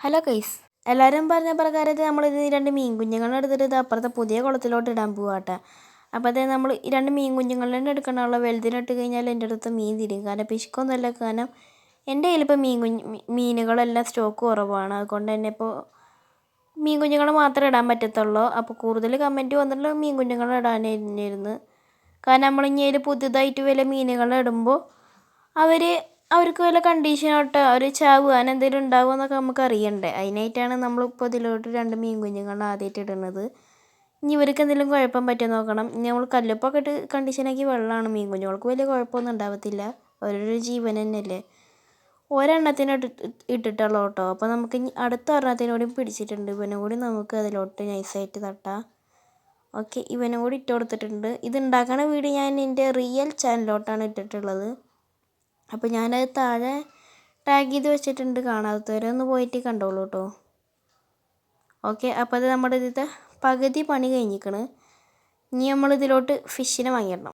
Hello guys, എല്ലാവരും പറഞ്ഞ പ്രകാരത്തിൽ നമ്മളിത് 2 മീൻ കുഞ്ഞുങ്ങളെ എടുത്തിട്ട് ഇത് അപ്പുറത്തെ പുതിയ കുളത്തിലോട്ട് ഇടാൻ പോവാട്ടെ. അപ്പോൾ അതേ നമ്മൾ 2 മീൻ കുഞ്ഞുങ്ങളെ തന്നെ എടുക്കണമല്ലോ. വലുതിനിട്ട് കഴിഞ്ഞാൽ എൻ്റെ അടുത്ത് മീൻ തിരിയും. കാരണം പിശുക്കൊന്നുമല്ല, കാരണം എൻ്റെ കയ്യിലിപ്പോൾ മീനുകളെല്ലാം സ്റ്റോക്ക് കുറവാണ്. അതുകൊണ്ട് തന്നെ ഇപ്പോൾ മീൻ കുഞ്ഞുങ്ങൾ മാത്രമേ ഇടാൻ പറ്റത്തുള്ളൂ. അപ്പോൾ കൂടുതൽ കമൻറ്റ് വന്നിട്ടുള്ള മീൻ കുഞ്ഞുങ്ങളെ ഇടാനായിരുന്നു. കാരണം നമ്മളിനി അതിൽ പുതുതായിട്ട് വല്ല മീനുകളെ ഇടുമ്പോൾ അവർക്ക് വല്ല കണ്ടീഷനോട്ടോ ഒരു ചാവുക അങ്ങനെ എന്തെങ്കിലും ഉണ്ടാവുമോ എന്നൊക്കെ നമുക്ക് അറിയണ്ടേ. അതിനായിട്ടാണ് നമ്മളിപ്പോൾ ഇതിലോട്ട് 2 മീൻ കുഞ്ഞുങ്ങളെ ആദ്യമായിട്ട് ഇടുന്നത്. ഇനി ഇവർക്ക് എന്തെങ്കിലും കുഴപ്പം പറ്റുമോ നോക്കണം. ഇനി നമ്മൾ കല്ലുപ്പൊക്കെ ഇട്ട് കണ്ടീഷനാക്കി വെള്ളമാണ്. മീൻ കുഞ്ഞുങ്ങൾക്ക് വലിയ കുഴപ്പമൊന്നും ഉണ്ടാവത്തില്ല. ഓരോരോ ജീവൻ തന്നെയല്ലേ. ഒരെണ്ണത്തിന് ഇട്ടിട്ടുള്ളൂ കേട്ടോ. അപ്പോൾ നമുക്ക് ഇനി അടുത്ത ഒരെണ്ണത്തിനോടും പിടിച്ചിട്ടുണ്ട്. ഇവനെ കൂടി നമുക്ക് അതിലോട്ട് നൈസായിട്ട് തട്ടാം. ഓക്കെ, ഇവനെ കൂടി ഇട്ട് കൊടുത്തിട്ടുണ്ട്. ഇത് ഉണ്ടാക്കണ വീഡിയോ ഞാൻ എൻ്റെ റിയൽ ചാനലിലോട്ടാണ് ഇട്ടിട്ടുള്ളത്. അപ്പോൾ ഞാനത് താഴെ ടാഗ് ചെയ്ത് വെച്ചിട്ടുണ്ട്. കാണാത്തവരെ ഒന്ന് പോയിട്ട് കണ്ടോളൂ കേട്ടോ. ഓക്കെ, അപ്പോൾ അത് നമ്മുടെ ഇതിലത്തെ പകുതി പണി കഴിഞ്ഞിരിക്കണ്. ഇനി നമ്മളിതിലോട്ട് ഫിഷിനെ വാങ്ങിയിടണം.